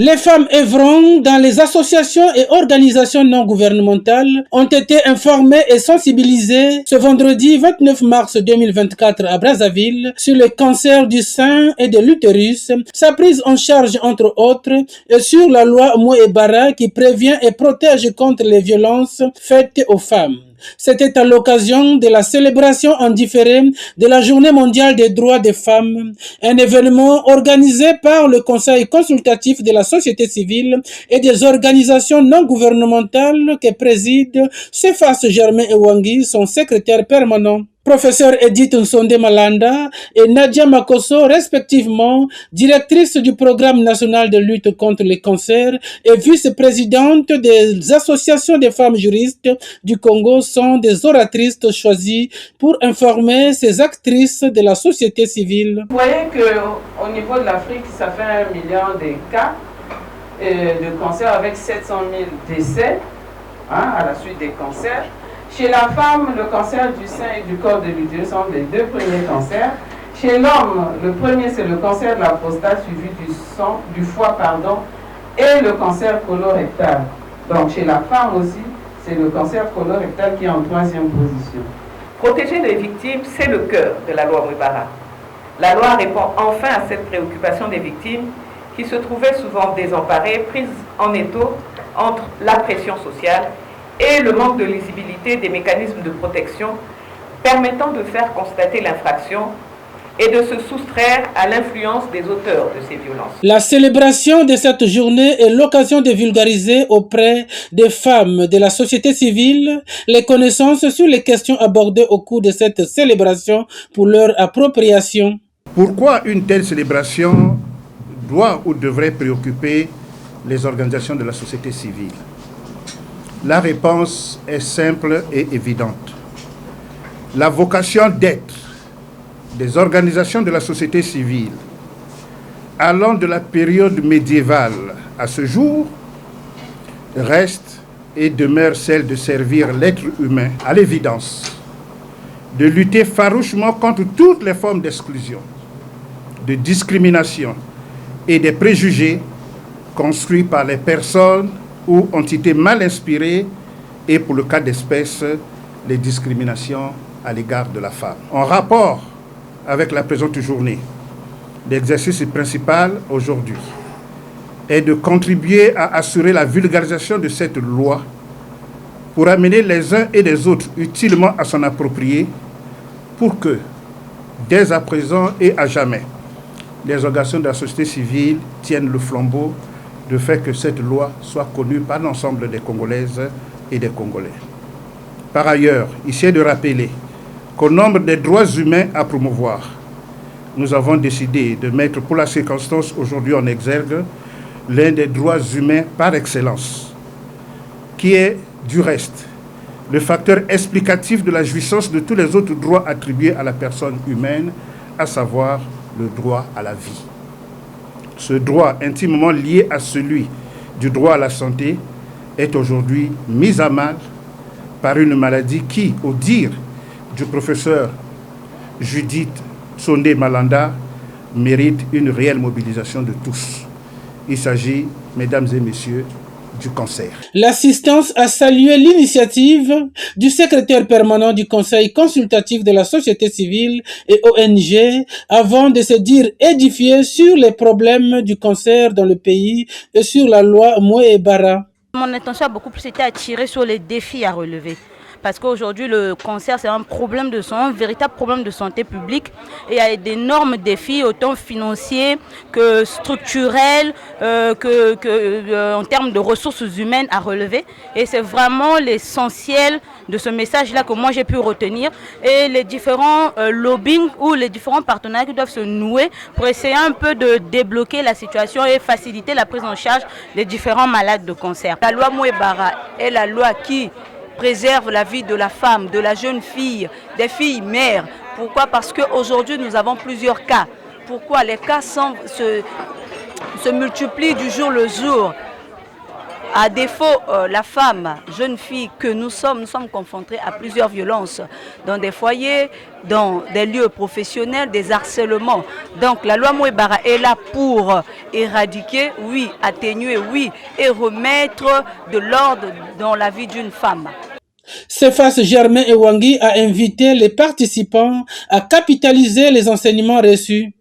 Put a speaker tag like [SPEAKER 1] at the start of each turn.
[SPEAKER 1] Les femmes œuvrant dans les associations et organisations non gouvernementales ont été informées et sensibilisées ce vendredi 29 mars 2024 à Brazzaville sur le cancer du sein et de l'utérus, sa prise en charge entre autres, et sur la loi Moué-Bara qui prévient et protège contre les violences faites aux femmes. C'était à l'occasion de la célébration en différé de la Journée mondiale des droits des femmes, un événement organisé par le Conseil consultatif de la société civile et des organisations non gouvernementales que préside Cephas Germain Ewangi, son secrétaire permanent. Professeur Edith Nsonde Malanda et Nadia Makosso, respectivement, directrice du programme national de lutte contre les cancers et vice-présidente des associations des femmes juristes du Congo, sont des oratrices choisies pour informer ces actrices de la société civile.
[SPEAKER 2] Vous voyez qu'au niveau de l'Afrique, ça fait 1 million de cas de cancer avec 700 000 décès à la suite des cancers. Chez la femme, le cancer du sein et du corps de l'utérus sont les deux premiers cancers. Chez l'homme, le premier c'est le cancer de la prostate suivi du foie et le cancer colorectal. Donc chez la femme aussi, c'est le cancer colorectal qui est en 3e position.
[SPEAKER 3] Protéger les victimes, c'est le cœur de la loi Moué-Bara. La loi répond enfin à cette préoccupation des victimes qui se trouvaient souvent désemparées, prises en étau entre la pression sociale et le manque de lisibilité des mécanismes de protection permettant de faire constater l'infraction et de se soustraire à l'influence des auteurs de ces violences.
[SPEAKER 1] La célébration de cette journée est l'occasion de vulgariser auprès des femmes de la société civile les connaissances sur les questions abordées au cours de cette célébration pour leur appropriation.
[SPEAKER 4] Pourquoi une telle célébration doit ou devrait préoccuper les organisations de la société civile? La réponse est simple et évidente. La vocation d'être des organisations de la société civile, allant de la période médiévale à ce jour, reste et demeure celle de servir l'être humain à l'évidence, de lutter farouchement contre toutes les formes d'exclusion, de discrimination et des préjugés construits par les personnes ou entités mal inspirées et, pour le cas d'espèce, les discriminations à l'égard de la femme. En rapport avec la présente journée, l'exercice principal aujourd'hui est de contribuer à assurer la vulgarisation de cette loi pour amener les uns et les autres utilement à s'en approprier pour que, dès à présent et à jamais, les organisations de la société civile tiennent le flambeau de fait que cette loi soit connue par l'ensemble des Congolaises et des Congolais. Par ailleurs, ici est de rappeler qu'au nombre des droits humains à promouvoir, nous avons décidé de mettre pour la circonstance aujourd'hui en exergue l'un des droits humains par excellence, qui est du reste le facteur explicatif de la jouissance de tous les autres droits attribués à la personne humaine, à savoir le droit à la vie. Ce droit intimement lié à celui du droit à la santé est aujourd'hui mis à mal par une maladie qui, au dire du professeur Judith Nsonde Malanda, mérite une réelle mobilisation de tous. Il s'agit, mesdames et messieurs, du cancer.
[SPEAKER 1] L'assistance a salué l'initiative du secrétaire permanent du Conseil consultatif de la société civile et ONG avant de se dire édifié sur les problèmes du cancer dans le pays et sur la loi Moué-Bara.
[SPEAKER 5] Mon intention a beaucoup plus été attirée sur les défis à relever. Parce qu'aujourd'hui, le cancer, c'est un véritable problème de santé publique. Et il y a d'énormes défis, autant financiers que structurels, en termes de ressources humaines à relever. Et c'est vraiment l'essentiel de ce message-là que moi j'ai pu retenir. Et les différents lobbying ou les différents partenariats qui doivent se nouer pour essayer un peu de débloquer la situation et faciliter la prise en charge des différents malades de cancer.
[SPEAKER 6] La loi Moué-Bara est la loi qui préserve la vie de la femme, de la jeune fille, des filles mères. Pourquoi? Parce qu'aujourd'hui, nous avons plusieurs cas. Pourquoi? Les cas se multiplient du jour le jour. À défaut, la femme, jeune fille que nous sommes confrontés à plusieurs violences dans des foyers, dans des lieux professionnels, des harcèlements. Donc la loi Mouebara est là pour éradiquer, oui, atténuer, oui, et remettre de l'ordre dans la vie d'une femme.
[SPEAKER 1] Cephas Germain Ewangi a invité les participants à capitaliser les enseignements reçus.